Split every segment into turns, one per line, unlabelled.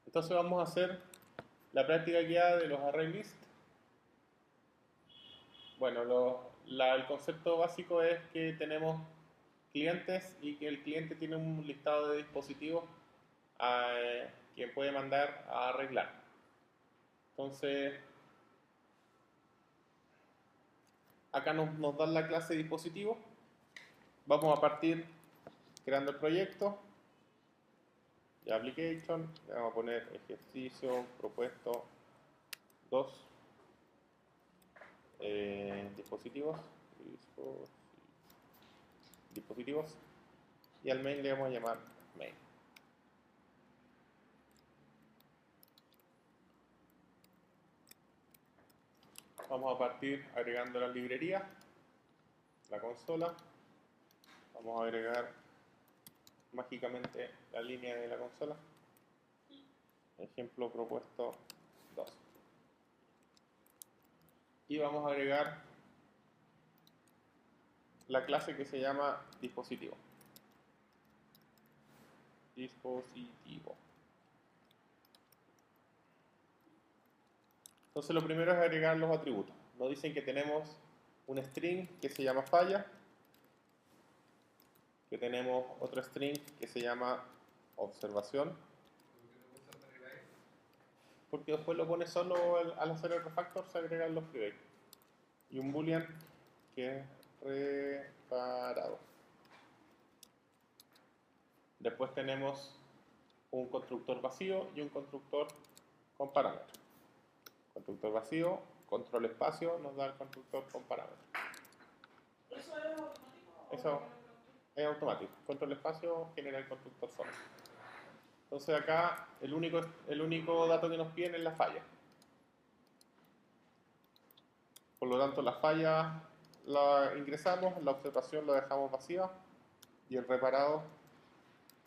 Entonces vamos a hacer la práctica guiada de los array list. Bueno, el concepto básico es que tenemos clientes y que el cliente tiene un listado de dispositivos que puede mandar a arreglar. Entonces, acá nos dan la clase de dispositivo. Vamos a partir creando el proyecto de application. Le vamos a poner ejercicio propuesto 2 dispositivos y al main le vamos a llamar main. Vamos a partir agregando la librería, la consola. Vamos a agregar mágicamente la línea de la consola. Ejemplo propuesto 2. Y vamos a agregar la clase que se llama dispositivo. Entonces lo primero es agregar los atributos. Nos dicen que tenemos un string que se llama falla, que tenemos otro string que se llama observación, porque después lo pone solo al hacer el refactor, se agregan los private, y un boolean que es reparado. Después tenemos un constructor vacío y un constructor con parámetros. Constructor vacío, control espacio, nos da el constructor con parámetros.
¿Eso es automático?
Eso es automático. Control espacio genera el constructor solo. Entonces acá el único dato que nos piden es la falla. Por lo tanto la falla la ingresamos, la observación la dejamos vacía y el reparado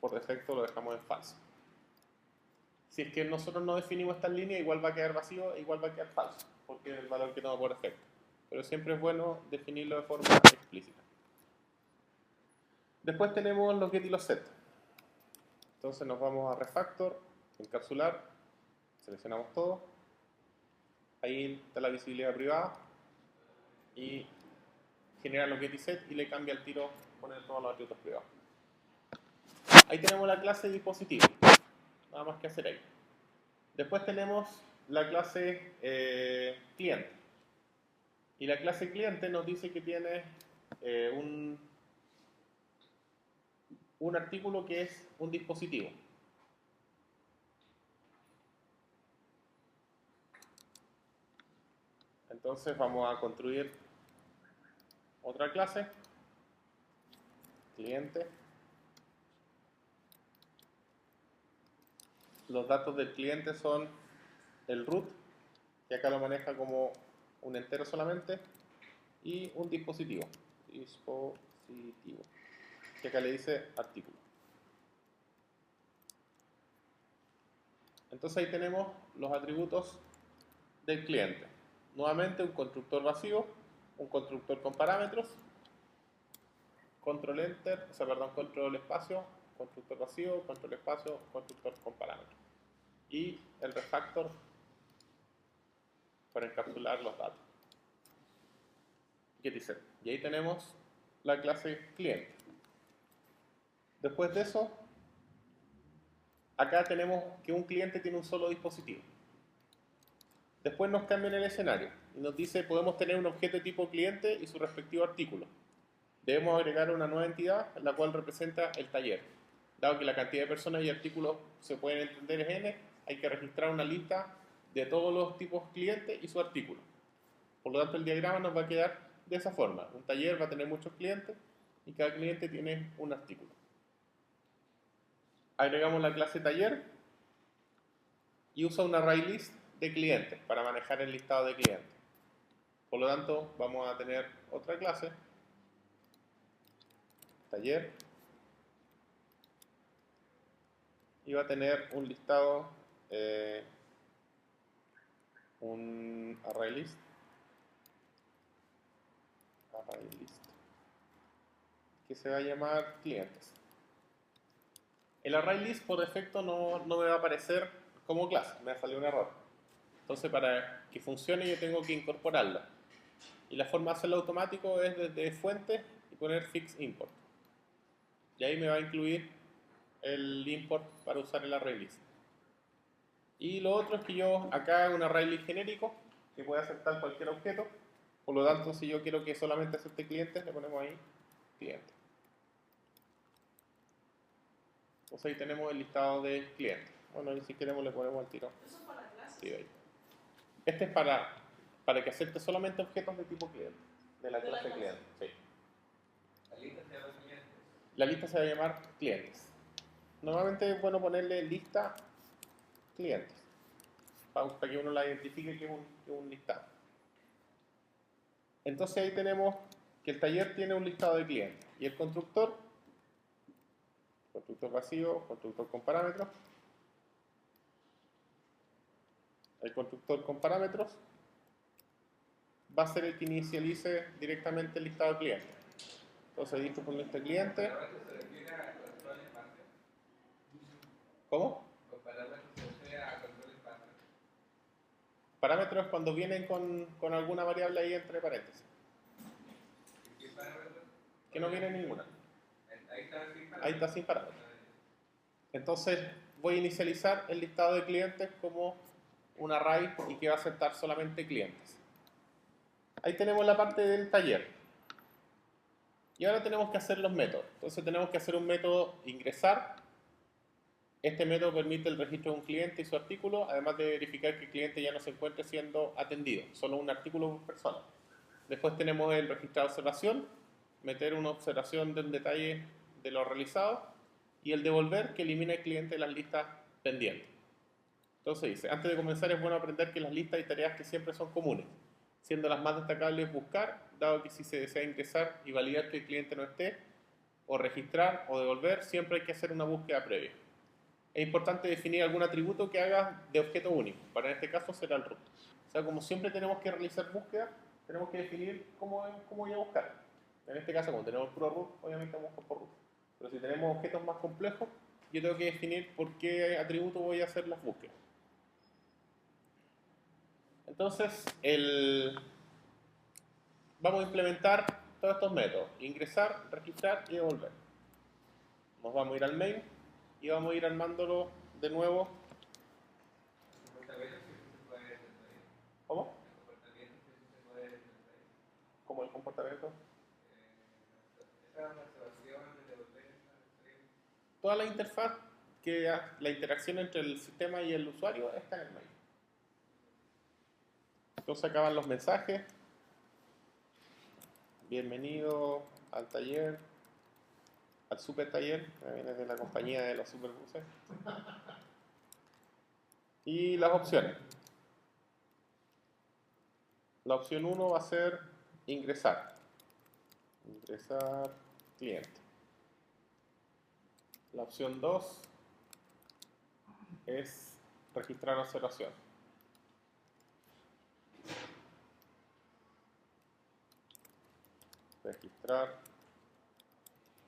por defecto lo dejamos en falso. Si es que nosotros no definimos esta línea, igual va a quedar vacío, igual va a quedar falso, porque es el valor que toma por defecto. Pero siempre es bueno definirlo de forma explícita. Después tenemos los get y los set. Entonces nos vamos a refactor, encapsular, seleccionamos todo. Ahí está la visibilidad privada y genera los get y set y le cambia el tiro, poner todos los atributos privados. Ahí tenemos la clase dispositivo, nada más que hacer ahí. Después tenemos la clase cliente. Y la clase cliente nos dice que tiene un artículo que es un dispositivo. Entonces vamos a construir otra clase, cliente. Los datos del cliente son el root, que acá lo maneja como un entero solamente, y un dispositivo, que acá le dice artículo. Entonces ahí tenemos los atributos del cliente. Nuevamente un constructor vacío, un constructor con parámetros, control espacio, constructor vacío, control espacio, constructor con parámetros. Y el refactor para encapsular los datos. Get y set. Y ahí tenemos la clase cliente. Después de eso, acá tenemos que un cliente tiene un solo dispositivo. Después nos cambian el escenario y nos dice podemos tener un objeto de tipo cliente y su respectivo artículo. Debemos agregar una nueva entidad, la cual representa el taller. Dado que la cantidad de personas y artículos se pueden entender es n, hay que registrar una lista de todos los tipos clientes y su artículo. Por lo tanto, el diagrama nos va a quedar de esa forma. Un taller va a tener muchos clientes y cada cliente tiene un artículo. Agregamos la clase taller y usa un array list de clientes para manejar el listado de clientes. Por lo tanto, vamos a tener otra clase, taller, y va a tener un listado, un array list, que se va a llamar clientes. El array list por defecto no me va a aparecer como clase, me ha salido un error. Entonces para que funcione yo tengo que incorporarla. Y la forma de hacerlo automático es desde fuente y poner fix import. Y ahí me va a incluir el import para usar el ArrayList. Y lo otro es que yo acá hago un ArrayList genérico que puede aceptar cualquier objeto. Por lo tanto, si yo quiero que solamente acepte clientes, le ponemos ahí cliente. Entonces ahí tenemos el listado de clientes. Bueno, y si queremos le ponemos al tiro.
Eso es para clases.
Sí, ahí. Este es para que acepte solamente objetos de tipo cliente, de la clase cliente. Sí.
La lista se llama clientes.
La lista se va a llamar clientes. Normalmente es bueno ponerle lista clientes, para que uno la identifique que es un listado. Entonces ahí tenemos que el taller tiene un listado de clientes y el constructor vacío, constructor con parámetros. El constructor con parámetros va a ser el que inicialice directamente el listado de clientes. Entonces ahí por lista de clientes.
¿Con parámetros se refiere a controles pases?
¿Cómo?
¿Con parámetros se refiere a controles pases?
Parámetros cuando vienen con alguna variable ahí entre paréntesis.
¿Y qué parámetros?
Que no viene ninguna.
Ahí está sin parámetros.
Ahí está sin parámetros. Entonces voy a inicializar el listado de clientes como un array y que va a aceptar solamente clientes. Ahí tenemos la parte del taller. Y ahora tenemos que hacer los métodos. Entonces tenemos que hacer un método ingresar. Este método permite el registro de un cliente y su artículo, además de verificar que el cliente ya no se encuentre siendo atendido, solo un artículo por persona. Después tenemos el registrar observación, meter una observación del detalle de lo realizado, y el devolver, que elimina el cliente de las listas pendientes. Entonces dice, antes de comenzar es bueno aprender que las listas hay tareas que siempre son comunes, siendo las más destacables buscar, dado que si se desea ingresar y validar que el cliente no esté, o registrar o devolver, siempre hay que hacer una búsqueda previa. Es importante definir algún atributo que haga de objeto único, para en este caso será el root. O sea, como siempre tenemos que realizar búsqueda, tenemos que definir cómo voy a buscar. En este caso, como tenemos puro root, obviamente vamos a buscar por root. Pero si tenemos objetos más complejos, yo tengo que definir por qué atributo voy a hacer las búsquedas. Entonces, vamos a implementar todos estos métodos: ingresar, registrar y devolver. Nos vamos a ir al main y vamos a ir armándolo de nuevo.
¿Comportamientos sí se puede detectar?
¿Cómo?
¿Comportamientos sí se puede detectar?
¿Cómo el comportamiento?
Esa observación de devolver esa.
Toda la interfaz, la interacción entre el sistema y el usuario está en el main. Entonces acaban los mensajes. Bienvenido al taller, al super taller, que viene de la compañía de los superbuses. Y las opciones. La opción 1 va a ser ingresar. Ingresar cliente. La opción 2 es registrar observación. Registrar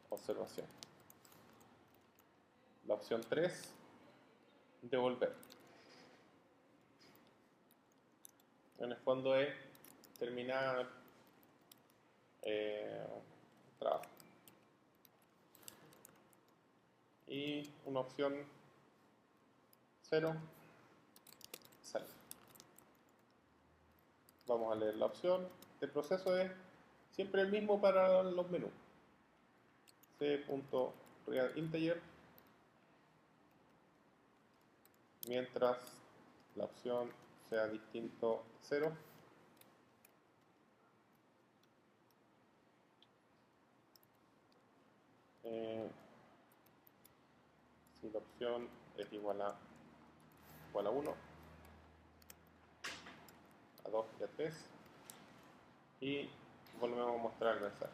observación. La opción 3, devolver. En el fondo es terminar trabajo. Y una opción 0, sale. Vamos a leer la opción. El proceso es siempre el mismo para los menús. c.readInteger, mientras la opción sea distinto 0. Si la opción es igual a 1, a 2 y a 3, y volvemos a mostrar el mensaje.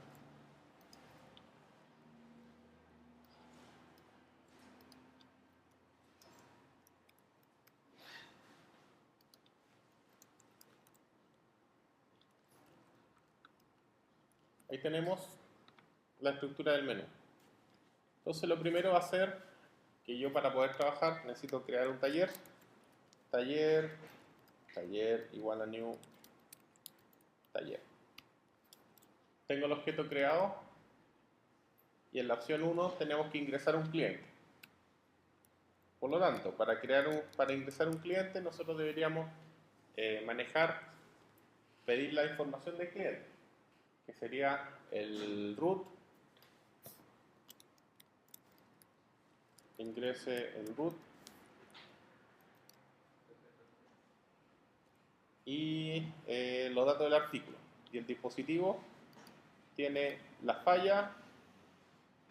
Ahí tenemos la estructura del menú. Entonces lo primero va a ser que yo, para poder trabajar, necesito crear un taller. taller, taller igual a new taller. Tengo el objeto creado y en la opción 1 tenemos que ingresar un cliente. Por lo tanto, para ingresar un cliente nosotros deberíamos pedir la información del cliente, que sería el root, ingrese el root y los datos del artículo. Y el dispositivo tiene la falla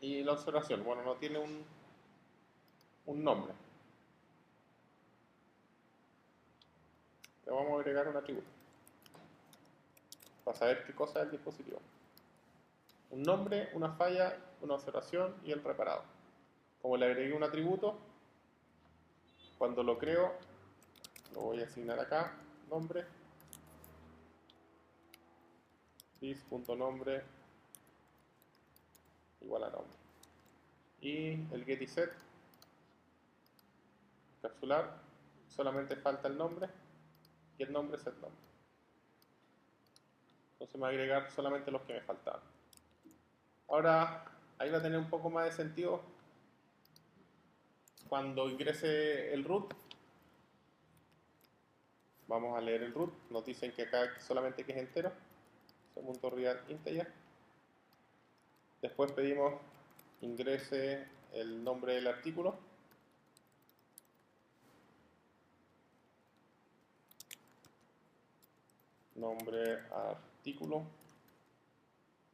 y la observación. Bueno, no tiene un nombre. Le vamos a agregar un atributo para saber qué cosa es el dispositivo. Un nombre, una falla, una observación y el reparado. Como le agregué un atributo, cuando lo creo, lo voy a asignar acá, nombre, this.nombre igual a nombre. Y el get y set, encapsular, solamente falta el nombre y el nombre set nombre. Entonces me va a agregar solamente los que me faltaban. Ahora, ahí va a tener un poco más de sentido cuando ingrese el root. Vamos a leer el root. Nos dicen que acá solamente que es entero. .real integer. Después pedimos ingrese el nombre del artículo. Nombre artículo.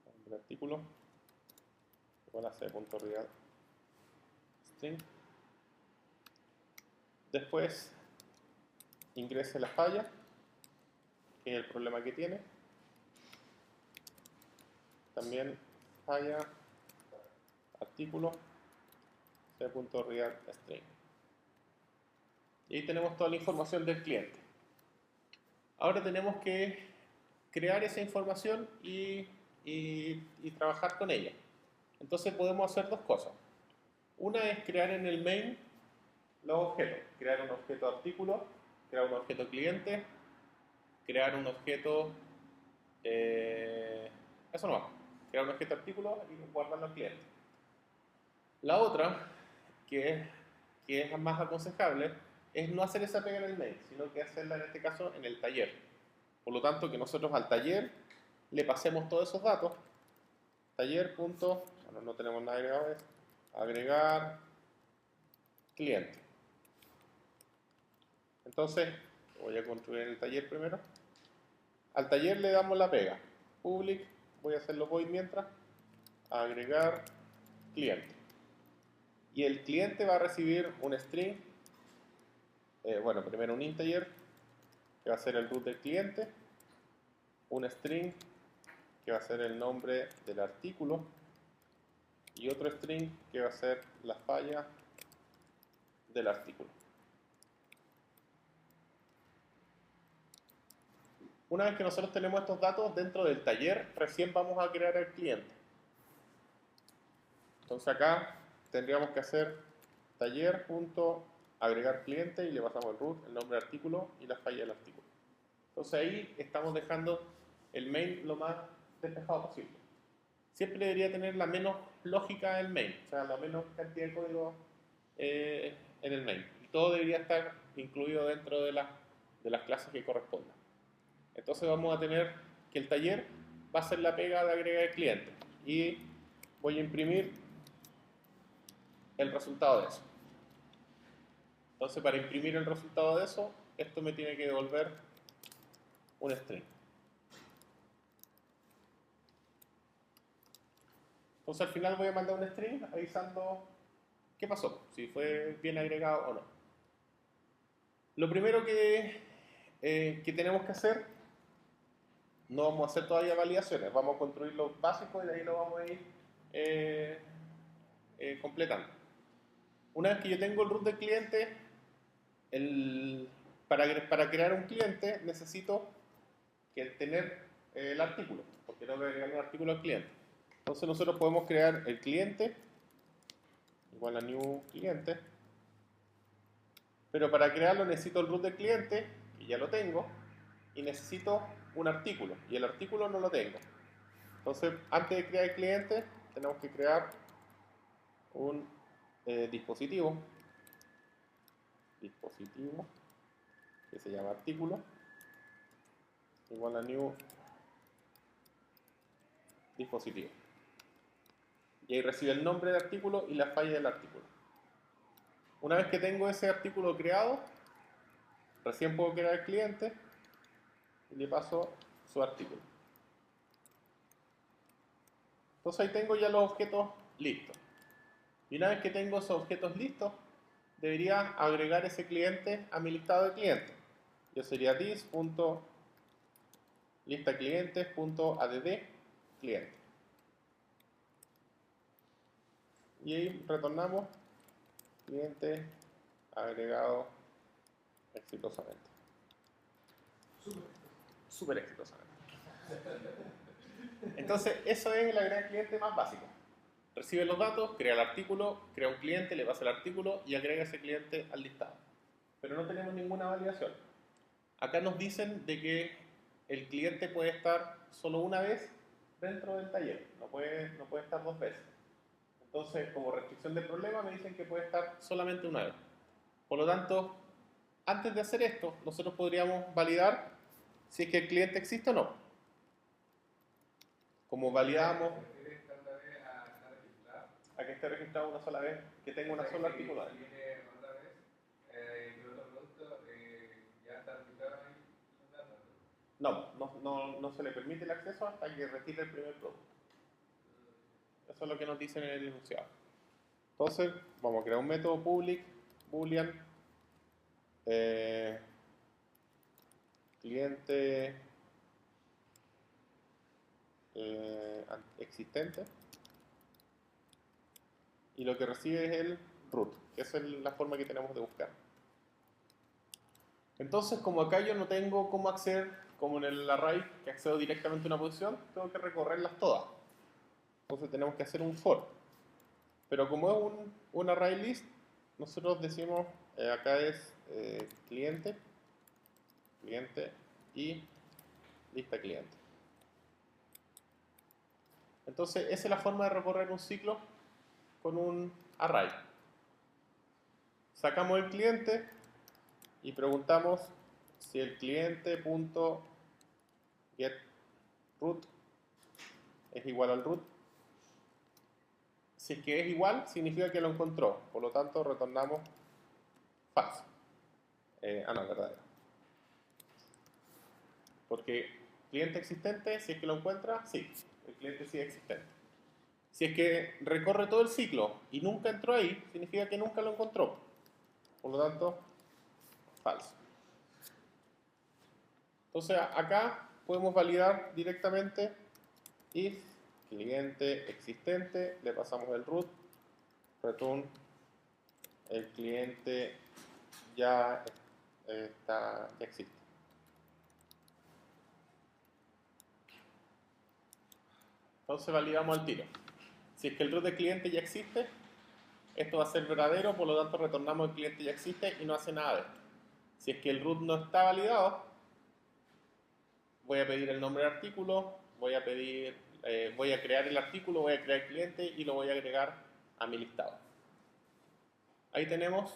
Nombre artículo. Igual a c.real string. Después ingrese la falla, que es el problema que tiene. También falla artículo c.real string. Y ahí tenemos toda la información del cliente. Ahora tenemos que crear esa información y trabajar con ella. Entonces podemos hacer dos cosas. Una es crear en el main los objetos. Crear un objeto artículo, crear un objeto cliente, crear un objeto... eso no va. Crear un objeto artículo y guardarlo al cliente. La otra, que es más aconsejable, es no hacer esa pega en el main, sino que hacerla en este caso en el taller. Por lo tanto, que nosotros al taller le pasemos todos esos datos. Taller. Bueno, no tenemos nada agregado, es agregar cliente. Entonces, voy a construir el taller primero. Al taller le damos la pega. Public, voy a hacerlo void mientras. Agregar cliente. Y el cliente va a recibir un string. Bueno, primero un integer, que va a ser el root del cliente. Un string, que va a ser el nombre del artículo. Y otro string, que va a ser la falla del artículo. Una vez que nosotros tenemos estos datos dentro del taller, recién vamos a crear el cliente. Entonces acá tendríamos que hacer taller.agregar cliente y le pasamos el root, el nombre del artículo y la falla del artículo. Entonces ahí estamos dejando el main lo más despejado posible. Siempre debería tener la menos lógica el main, o sea, la menos cantidad de código en el main. Y todo debería estar incluido dentro de las clases que correspondan. Entonces vamos a tener que el taller va a ser la pega de agregar el cliente y voy a imprimir el resultado de eso. Entonces para imprimir el resultado de eso, esto me tiene que devolver un string. Entonces al final voy a mandar un string avisando qué pasó, si fue bien agregado o no. Lo primero que tenemos que hacer, no vamos a hacer todavía validaciones, vamos a construir los básicos y de ahí lo vamos a ir completando. Una vez que yo tengo el root del cliente, para crear un cliente necesito tener el artículo, porque tengo que agregar un artículo al cliente. Entonces nosotros podemos crear el cliente igual a new cliente, Pero para crearlo necesito el root del cliente, que ya lo tengo, y necesito un artículo, y el artículo no lo tengo. Entonces, antes de crear el cliente, tenemos que crear un dispositivo que se llama artículo, igual a new dispositivo. Y ahí recibe el nombre del artículo y la falla del artículo. Una vez que tengo ese artículo creado, recién puedo crear el cliente y le paso su artículo. Entonces ahí tengo ya los objetos listos. Y una vez que tengo esos objetos listos, debería agregar ese cliente a mi listado de clientes. Yo sería this.listaclientes.add cliente. Y ahí retornamos cliente agregado exitosamente. Súper exitosamente. Entonces, eso es el agregar cliente más básico. Recibe los datos, crea el artículo, crea un cliente, le pasa el artículo y agrega ese cliente al listado. Pero no tenemos ninguna validación. Acá nos dicen de que el cliente puede estar solo una vez dentro del taller, no puede estar dos veces. Entonces, como restricción del problema, me dicen que puede estar solamente una vez. Por lo tanto, antes de hacer esto, nosotros podríamos validar si es que el cliente existe o no. Como validamos a que esté registrado una sola vez, que tenga una sola articulada. No se le permite el acceso hasta que retire el primer producto. Eso es lo que nos dicen en el enunciado. Entonces, vamos a crear un método public boolean cliente existente, y lo que recibe es el root, que esa es la forma que tenemos de buscar. Entonces, como acá yo no tengo cómo acceder, como en el array, que accedo directamente a una posición, tengo que recorrerlas todas. Entonces tenemos que hacer un for. Pero como es un array list, nosotros decimos, acá es cliente y lista cliente. Entonces, esa es la forma de recorrer un ciclo con un array. Sacamos el cliente y preguntamos si el cliente.getRoot es igual al root. Si es que es igual, significa que lo encontró. Por lo tanto, retornamos falso. No, verdadero. Porque cliente existente, si es que lo encuentra, sí. El cliente sí es existente. Si es que recorre todo el ciclo y nunca entró ahí, significa que nunca lo encontró. Por lo tanto, falso. Entonces, acá podemos validar directamente if cliente existente, le pasamos el root, return el cliente ya existe. Entonces validamos al tiro. Si es que el root del cliente ya existe, esto va a ser verdadero, por lo tanto retornamos el cliente ya existe y no hace nada de esto. Si es que el root no está validado, voy a pedir el nombre del artículo, voy a crear el artículo, voy a crear el cliente y lo voy a agregar a mi listado. Ahí tenemos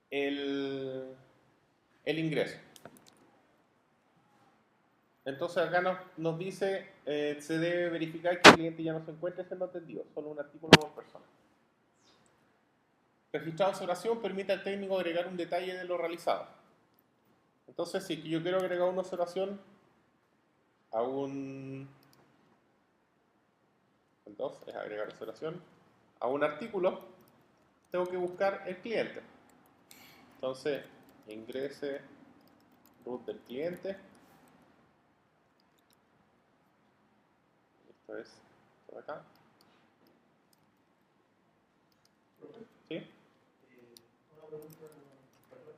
el ingreso. Entonces acá nos dice, se debe verificar que el cliente ya no se encuentre siendo atendido, solo un artículo por persona. Registrado observación permite al técnico agregar un detalle de lo realizado. Entonces, si yo quiero agregar una observación a un... Entonces, es agregar observación a un artículo, tengo que buscar el cliente. Entonces, ingrese root del cliente. Esto es por acá. ¿Sí?
Una pregunta, perdón.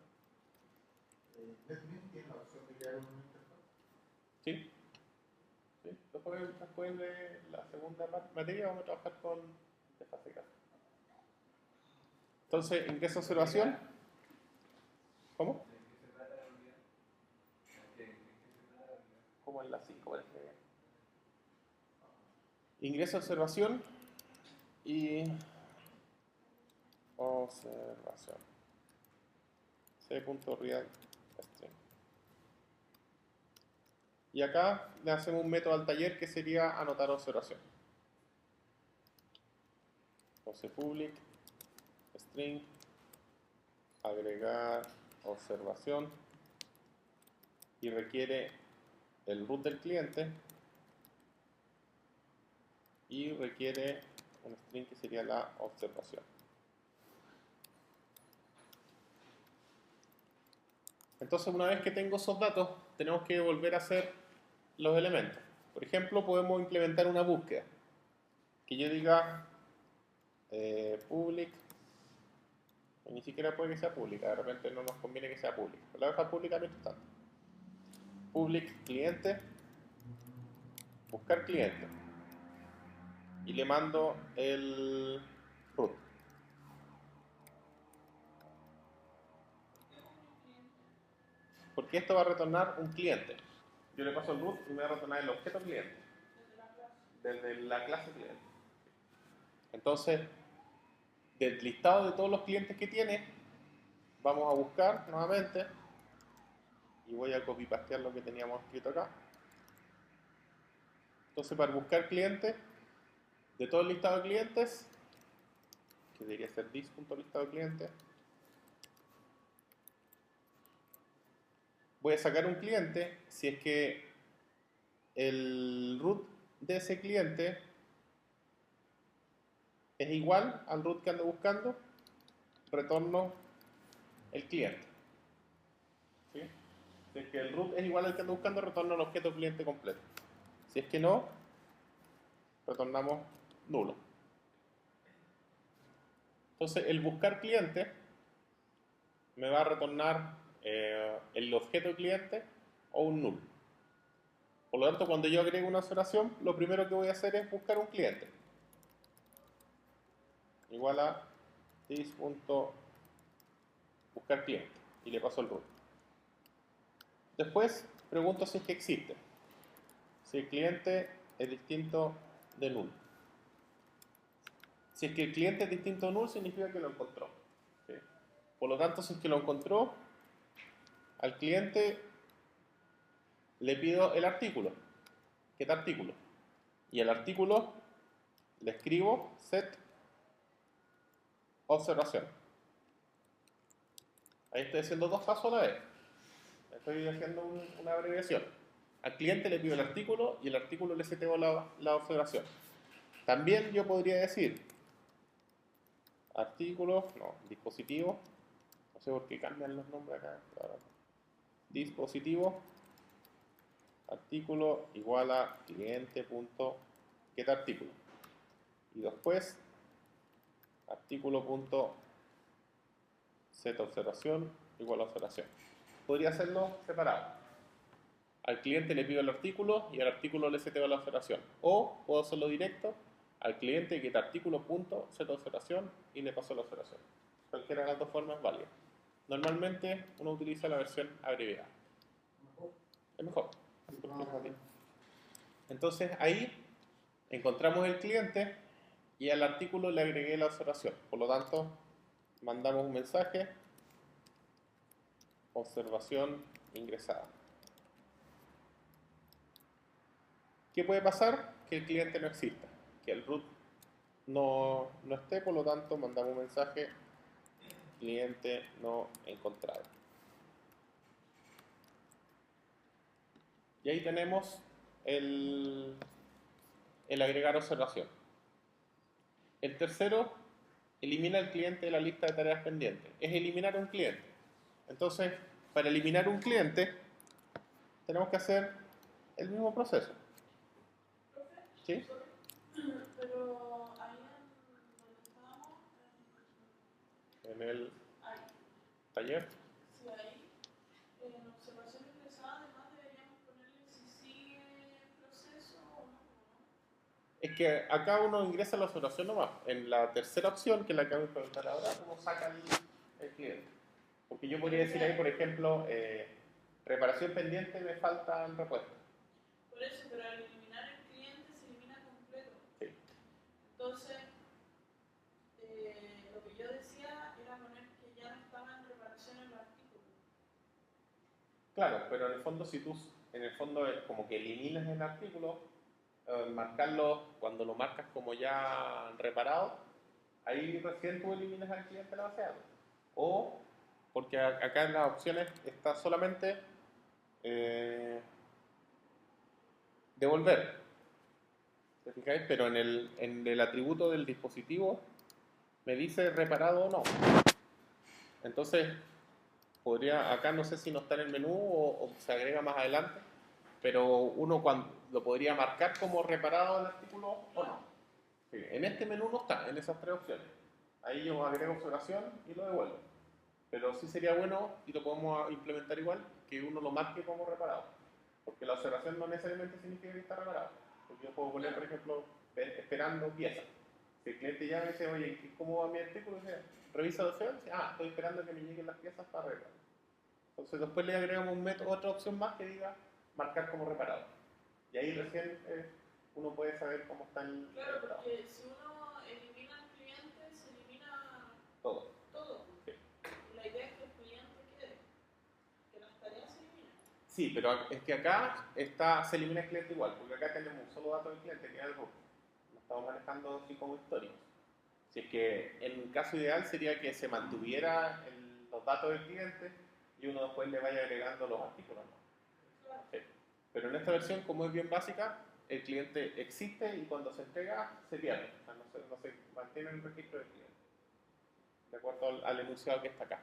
¿NetBeans tiene la opción de crear una interfaz?
Sí. Después de la segunda materia vamos a trabajar con interfaz de caso. Entonces, ingreso observación. ¿Cómo?
¿De qué se trata la unidad? ¿De qué se trata la unidad?
Como en la 5, parece. Ingreso, observación y observación. C.real string. Y acá le hacemos un método al taller que sería anotar observación. Entonces, public string agregar observación y requiere el root del cliente y requiere un string que sería la observación. Entonces, una vez que tengo esos datos, tenemos que volver a hacer los elementos. Por ejemplo, podemos implementar una búsqueda que yo diga public, ni siquiera puede que sea pública, de repente no nos conviene que sea pública, pero la voy a dejar pública mientras tanto. Public cliente, buscar cliente, y le mando el root. Porque esto va a retornar un cliente. Yo le paso el root y me va a retornar el objeto cliente. Desde la clase cliente. Entonces, del listado de todos los clientes que tiene, vamos a buscar nuevamente y voy a copy-pastear lo que teníamos escrito acá. Entonces, para buscar clientes, de todo el listado de clientes, que debería ser this.listado de clientes, voy a sacar un cliente si es que el root de ese cliente es igual al root que ando buscando, retorno el cliente. ¿Sí? Si es que el root es igual al que ando buscando, retorno el objeto cliente completo. Si es que no, retornamos nulo. Entonces, el buscar cliente me va a retornar el objeto cliente o un null. Por lo tanto, cuando yo agrego una observación, lo primero que voy a hacer es buscar un cliente. Igual a this.buscar cliente y le paso el root. Después pregunto si es que existe. Si el cliente es distinto de null. Si es que el cliente es distinto de null, significa que lo encontró. ¿Sí? Por lo tanto, si es que lo encontró, al cliente le pido el artículo. ¿Qué artículo? Y el artículo le escribo set observación. Ahí estoy haciendo dos pasos a la vez. Estoy haciendo una abreviación. Al cliente le pido el artículo y el artículo le seteo la observación. También yo podría decir artículo, no, dispositivo, no sé por qué cambian los nombres acá. Dispositivo, artículo igual a cliente.getArtículo. Y después artículo.setObservación igual a observación. Podría hacerlo separado. Al cliente le pido el artículo y al artículo le seteo la observación. O puedo hacerlo directo al cliente getArtículo.setObservación y le paso la observación. Cualquiera de las dos formas es válida. Normalmente uno utiliza la versión abreviada. Es mejor. Entonces ahí encontramos el cliente y al artículo le agregué la observación. Por lo tanto, mandamos un mensaje, observación ingresada. ¿Qué puede pasar? Que el cliente no exista, que el root no esté, por lo tanto mandamos un mensaje, cliente no encontrado. Y ahí tenemos el agregar observación. El tercero, elimina el cliente de la lista de tareas pendientes. Es eliminar un cliente. Entonces, para eliminar un cliente, tenemos que hacer el mismo proceso. ¿Sí?
Pero ahí donde estábamos,
En el
ahí,
taller.
sí, ahí, en observación ingresada, además deberíamos ponerle si sigue el proceso o no.
Es que acá uno ingresa la observación nomás. En la tercera opción, que es la que voy a implementar ahora, uno saca el cliente. Porque yo podría decir ahí, por ejemplo, reparación pendiente, me falta el repuesto.
Por eso, pero al eliminar el cliente se elimina completo.
Sí.
Entonces, lo que yo decía era poner que ya no estaba en reparación en los artículos.
Claro, pero en el fondo, si tú, en el fondo es como que eliminas el artículo, marcarlo, cuando lo marcas como ya reparado, ahí recién tú eliminas al cliente de la base de datos. O, porque acá en las opciones está solamente devolver, ¿te fijáis? Pero en el atributo del dispositivo me dice reparado o no. Entonces, podría, acá no sé si no está en el menú o se agrega más adelante, pero uno cuando lo podría marcar como reparado el artículo o no. Sí, en este menú no está, en esas tres opciones. Ahí yo agrego observación y lo devuelvo. Pero sí sería bueno, y lo podemos implementar igual, que uno lo marque como reparado. Porque la observación no necesariamente significa que está reparado. Porque yo puedo poner, por ejemplo, esperando piezas. Si el cliente ya me dice, oye, ¿cómo va mi artículo? Dice, revisa la opción. Dice, estoy esperando que me lleguen las piezas para arreglar. Entonces después le agregamos un método, otra opción más que diga marcar como reparado. Y ahí recién uno puede saber cómo está el
Claro,
reparado.
porque si uno elimina al cliente, se elimina
Todo.
todo.
Sí.
La idea es que el cliente quede, que las tareas se eliminen.
Sí, pero es que acá se elimina el cliente igual, porque acá tenemos un solo dato del cliente, que es el root. Lo estamos manejando así como históricos. Si es que en un caso ideal sería que se mantuviera los datos del cliente y uno después le vaya agregando los artículos, ¿no?
Claro.
Sí. Pero en esta versión, como es bien básica, el cliente existe y cuando se entrega se pierde. O sea, no se mantiene el registro del cliente, de acuerdo al enunciado que está acá.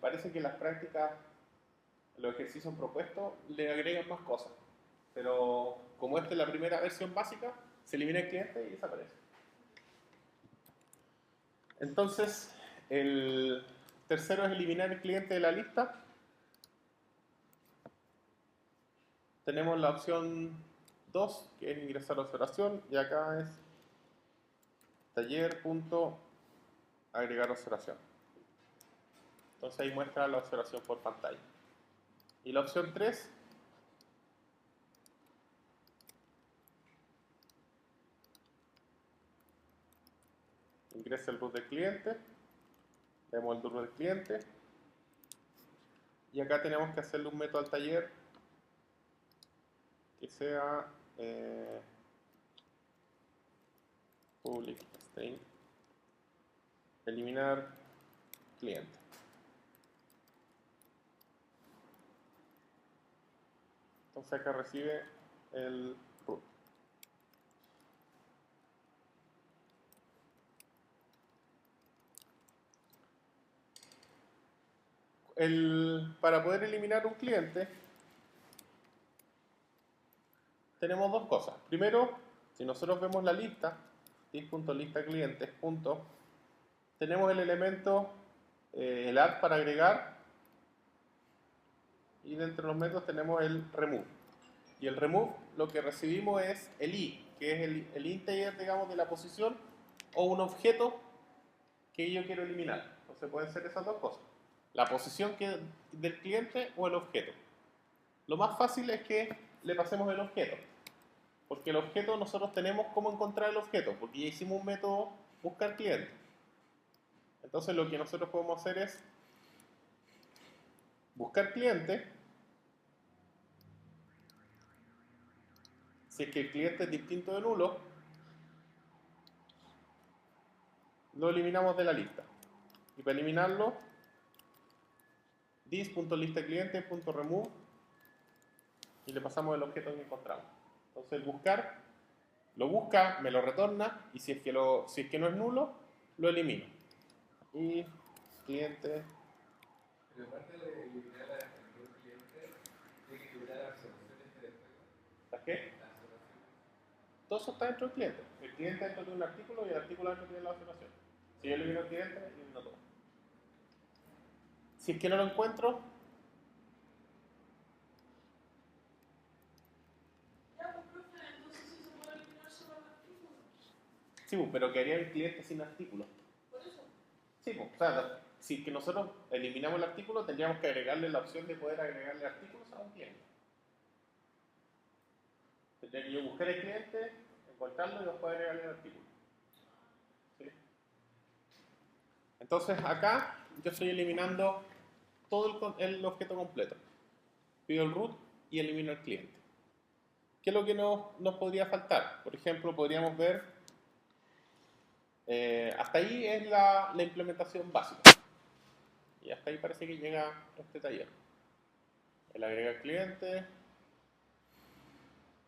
Parece que las prácticas, los ejercicios propuestos, le agregan más cosas. Pero como esta es la primera versión básica, se elimina el cliente y desaparece. Entonces, el tercero es eliminar el cliente de la lista. Tenemos la opción 2, que es ingresar a observación, y acá es taller.agregar observación. Entonces ahí muestra la observación por pantalla. Y la opción 3 ingresa el root del cliente, vemos el root del cliente, y acá tenemos que hacerle un método al taller que sea public string eliminar cliente. Entonces acá recibe el root. Para poder eliminar un cliente tenemos dos cosas. Primero, si nosotros vemos la lista, list.lista clientes, tenemos el elemento, el add para agregar, y dentro de los métodos tenemos el remove. Y el remove lo que recibimos es el i, que es el integer, digamos, de la posición, o un objeto que yo quiero eliminar. Entonces pueden ser esas dos cosas. La posición del cliente o el objeto. Lo más fácil es que le pasemos el objeto. Porque el objeto nosotros tenemos cómo encontrar el objeto, porque ya hicimos un método buscar cliente. Entonces lo que nosotros podemos hacer es buscar cliente. Si es que el cliente es distinto de nulo, lo eliminamos de la lista. Y para eliminarlo, this.listacliente.remove y le pasamos el objeto que encontramos. Entonces el buscar lo busca, me lo retorna, y si es que no es nulo, lo elimino. Y cliente.
Pero aparte de eliminar el cliente, tiene que eliminar las observaciones que después.
¿Las qué?
Las observaciones.
Todo eso está dentro del cliente. El cliente dentro de un artículo y el artículo dentro tiene la observación. Si yo elimino el cliente, elimino todo. Si es que no lo encuentro,
Ya, pues, profe, entonces sí se puede eliminar solo el artículo.
sí, pero quedaría el cliente sin artículo.
Por eso.
Sí, o sea, si que nosotros eliminamos el artículo, tendríamos que agregarle la opción de poder agregarle artículos a un cliente. Tendría que yo buscar el cliente, encontrarlo y después agregarle el artículo. ¿Sí? Entonces acá yo estoy eliminando todo el objeto completo. Pido el root y elimino el cliente. ¿Qué es lo que nos podría faltar? Por ejemplo, podríamos ver, hasta ahí es la implementación básica. Y hasta ahí parece que llega este taller. El agregar cliente,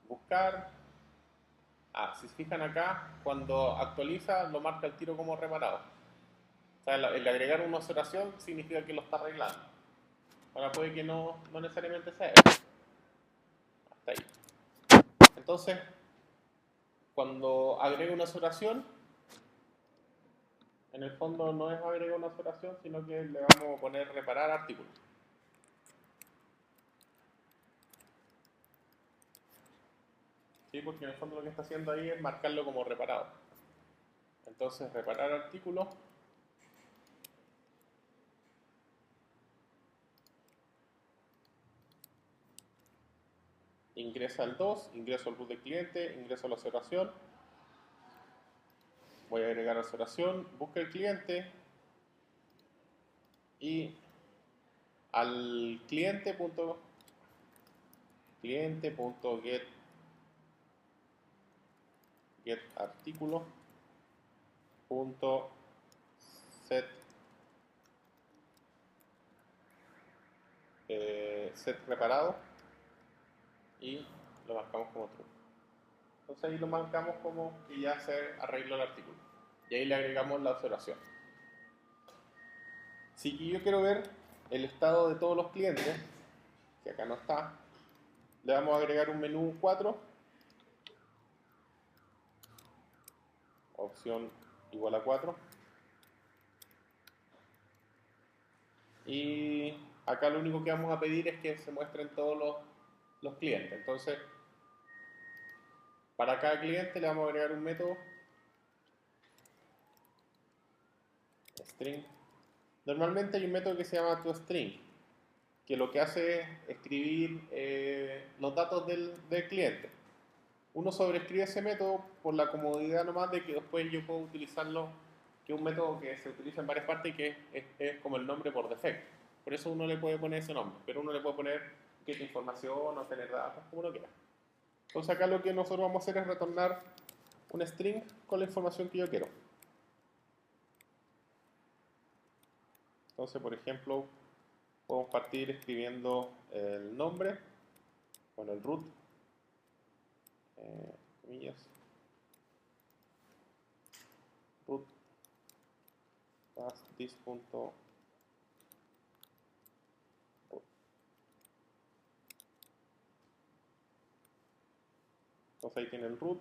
buscar. Si se fijan acá, cuando actualiza lo marca el tiro como reparado. O sea, el agregar una observación significa que lo está arreglando. Ahora puede que no necesariamente sea eso. Hasta ahí. Entonces, cuando agrega una observación, en el fondo no es agregar una observación, sino que le vamos a poner reparar artículo. ¿Sí? Porque en el fondo lo que está haciendo ahí es marcarlo como reparado. Entonces, reparar artículo. Ingresa al 2, ingreso al root del cliente, ingreso a la observación. Voy a agregar la observación, busca el cliente y al get artículo set reparado y lo marcamos como true. Entonces ahí lo marcamos como que ya se arregló el artículo y ahí le agregamos la observación. Si yo quiero ver el estado de todos los clientes, que acá no está, le vamos a agregar un menú 4, opción igual a 4, y acá lo único que vamos a pedir es que se muestren todos los clientes. Entonces, para cada cliente le vamos a agregar un método string. Normalmente hay un método que se llama toString, que lo que hace es escribir los datos del cliente. Uno sobreescribe ese método por la comodidad nomás de que después yo puedo utilizarlo, que es un método que se utiliza en varias partes y que es como el nombre por defecto. Por eso uno le puede poner ese nombre, pero uno le puede poner get información o tener datos, como uno quiera. Entonces acá lo que nosotros vamos a hacer es retornar un string con la información que yo quiero. Entonces, por ejemplo, podemos partir escribiendo el nombre con el root, comillas, root this.root. Entonces ahí tiene el root,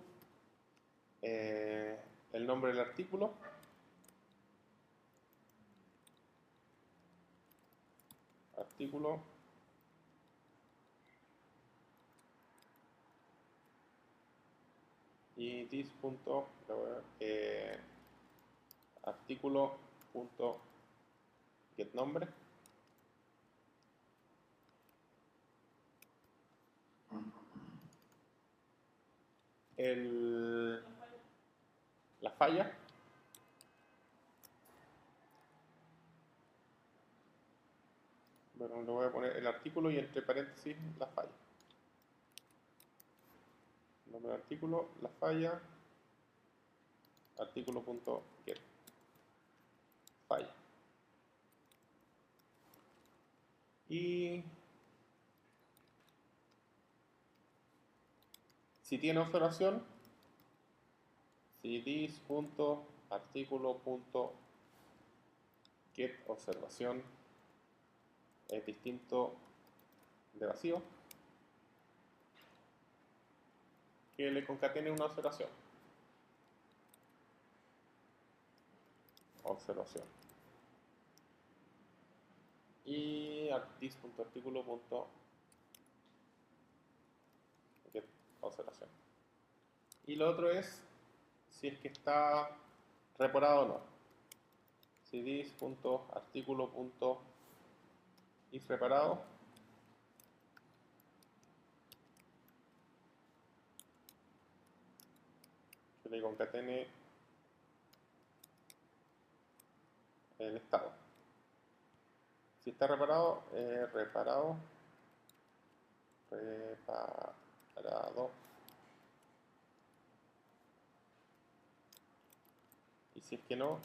el nombre del artículo, y this.artículo.getNombre. La falla. Bueno, le voy a poner el artículo y entre paréntesis la falla. Nombre del artículo, la falla, artículo.get, falla. Y si tiene observación, si this.artículo.get observación es distinto de vacío, que le concatene una observación. Y this.artículo.get observación. Y lo otro es si es que está reparado o no. cdis.artículo.isReparado. Que le concatene el estado. Si está reparado, reparado. Y si es que no,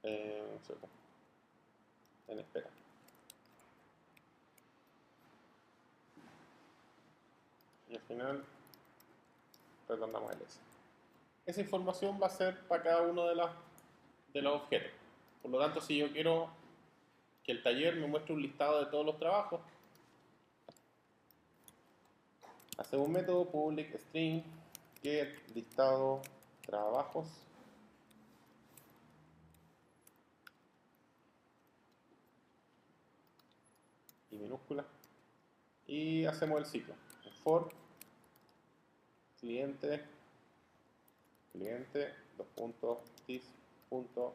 un segundo, en espera. Y al final retornamos el S. Esa información va a ser para cada uno de los objetos. Por lo tanto, si yo quiero que el taller me muestre un listado de todos los trabajos, hacemos un método public string get listado trabajos y minúscula, y hacemos el ciclo for cliente dos puntos this punto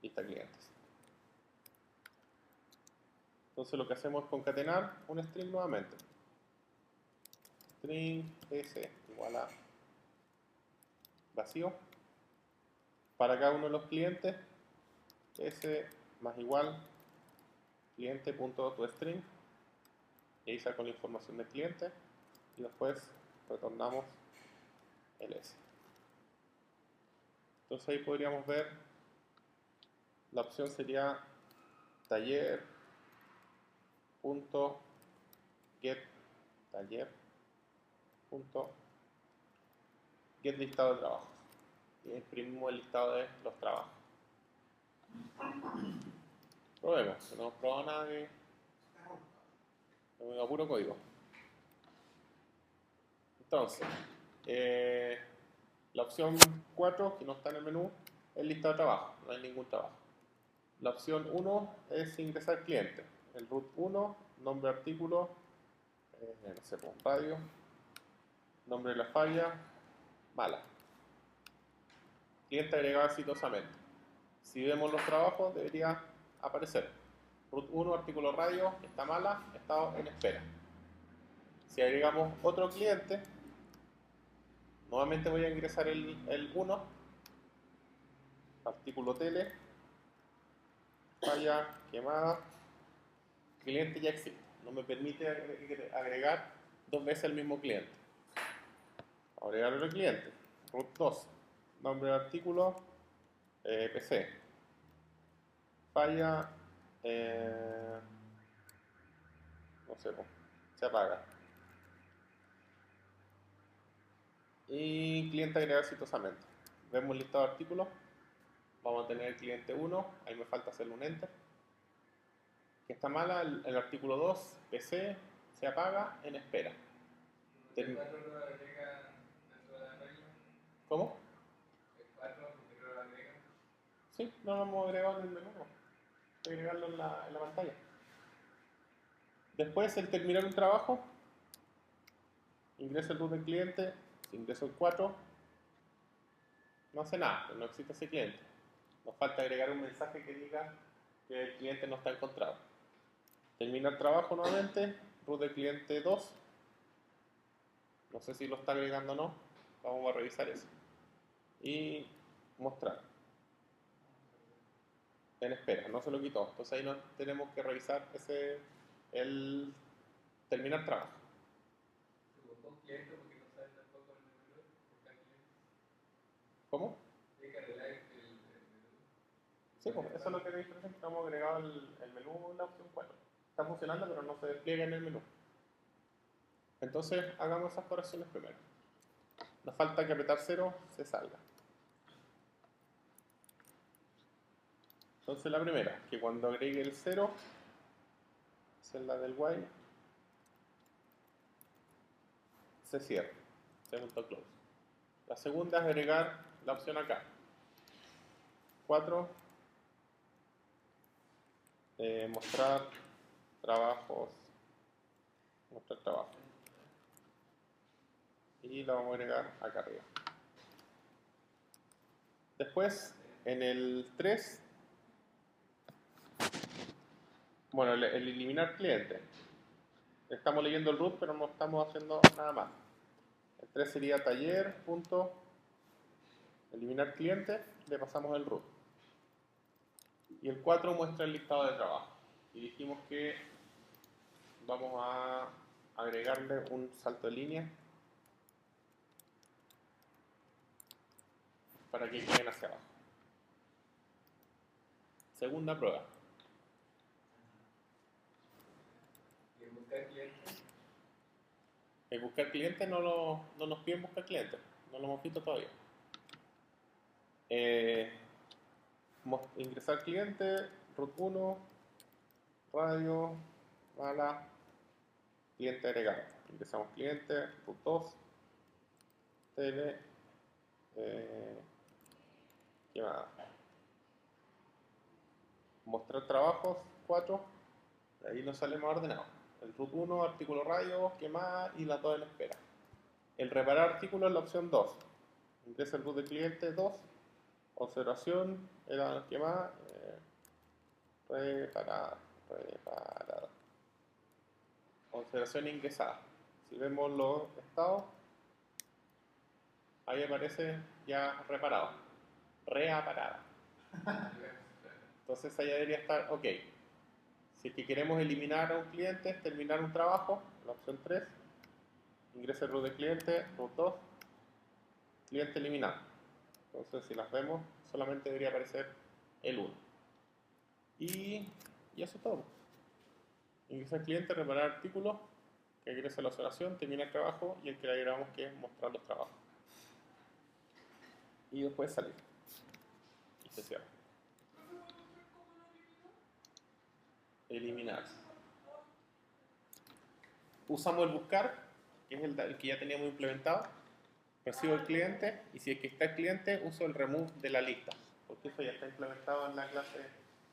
lista clientes. Entonces lo que hacemos es concatenar un string nuevamente. String s igual a vacío para cada uno de los clientes, s más igual cliente.toString, y ahí saco la información del cliente y después retornamos el s. Entonces ahí podríamos ver, la opción sería taller.get listado de trabajos, y imprimimos el listado de los trabajos. Probemos, no hemos probado nada de puro código. Entonces, la opción 4, que no está en el menú, es listado de trabajo, no hay ningún trabajo. La opción 1 es ingresar cliente. El root 1, nombre de artículo, no sé, pues, radio, nombre de la falla, mala. Cliente agregado exitosamente. Si vemos los trabajos, debería aparecer. Root 1, artículo radio, está mala, estado en espera. Si agregamos otro cliente, nuevamente voy a ingresar el 1, artículo tele, falla, quemada, cliente ya existe. No me permite agregar dos veces el mismo cliente. Agregar otro cliente. Root 2, nombre de artículo, PC. Falla, no sé, se apaga. Y cliente agregado exitosamente. Vemos el listado de artículos. Vamos a tener el cliente 1, ahí me falta hacerle un enter. Que está mala, el artículo 2, PC, se apaga en espera.
¿El 4 lo agrega dentro de la regla?
¿Cómo?
¿El 4 lo agrega?
Sí, no lo hemos agregado en el menú. Hay que agregarlo en la pantalla. Después, el terminar un trabajo, ingreso el root del cliente, si ingreso el 4, no hace nada, no existe ese cliente. Nos falta agregar un mensaje que diga que el cliente no está encontrado. Termina el trabajo nuevamente, root del cliente 2. No sé si lo está agregando o no. Vamos a revisar eso. Y mostrar. En espera, no se lo quitó. Entonces ahí no tenemos que revisar el terminar trabajo.
¿Se buscó un cliente porque no sabe tampoco el menú? ¿Buscar clientes?
¿Cómo?
Hay que arreglar el menú.
Sí, pues eso es lo que le dije recién, que hemos agregado el menú en la opción 4. Está funcionando, pero no se despliega en el menú. Entonces, hagamos esas correcciones primero. Nos falta que apretar 0 se salga. Entonces, la primera, que cuando agregue el 0, celda del while, se cierra. Close. La segunda es agregar la opción acá. 4. Mostrar trabajos. Mostrar trabajo. Y la vamos a agregar acá arriba. Después, en el 3, bueno, el eliminar cliente. Estamos leyendo el root, pero no estamos haciendo nada más. El 3 sería taller, punto, eliminar cliente, le pasamos el root. Y el 4 muestra el listado de trabajo. Y dijimos que vamos a agregarle un salto de línea para que queden hacia abajo. Segunda prueba.
Y en buscar clientes,
El buscar clientes no nos piden buscar clientes, no lo hemos visto todavía. Ingresar cliente, root 1, radio, mala, cliente agregado. Ingresamos cliente, root 2, tele, ¿qué más? Mostrar trabajos, 4, de ahí nos sale más ordenado. El root 1, artículo radio, ¿qué más? Y las 2 en espera. El reparar artículos es la opción 2. Ingresa el root de cliente 2, observación, era ¿qué más? Reparada. Observación ingresada. Si vemos los estados, ahí aparece ya reparado, reaparada. Entonces ahí debería estar ok. Si es que queremos eliminar a un cliente, terminar un trabajo, la opción 3, ingresa el root de cliente, root 2, cliente eliminado. Entonces si las vemos, solamente debería aparecer el 1. Y eso es todo. Ingresa el cliente, reparar artículos, que ingresa la observación, termina el trabajo y el que le agregamos que es mostrar los trabajos. Y después salir. Y se cierra. Eliminar. Usamos el buscar, que es el que ya teníamos implementado. Recibo el cliente y si es que está el cliente, uso el remove de la lista, porque eso ya está implementado en la clase,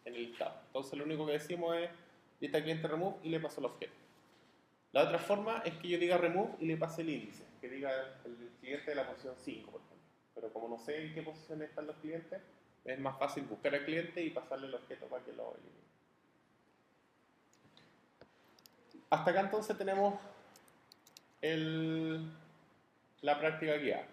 en el listado. Entonces lo único que decimos es lista cliente remove y le paso el objeto. La otra forma es que yo diga remove y le pase el índice, que diga el cliente de la posición 5, por ejemplo. Pero como no sé en qué posición están los clientes, es más fácil buscar al cliente y pasarle el objeto para que lo elimine. Hasta acá entonces tenemos la práctica guiada.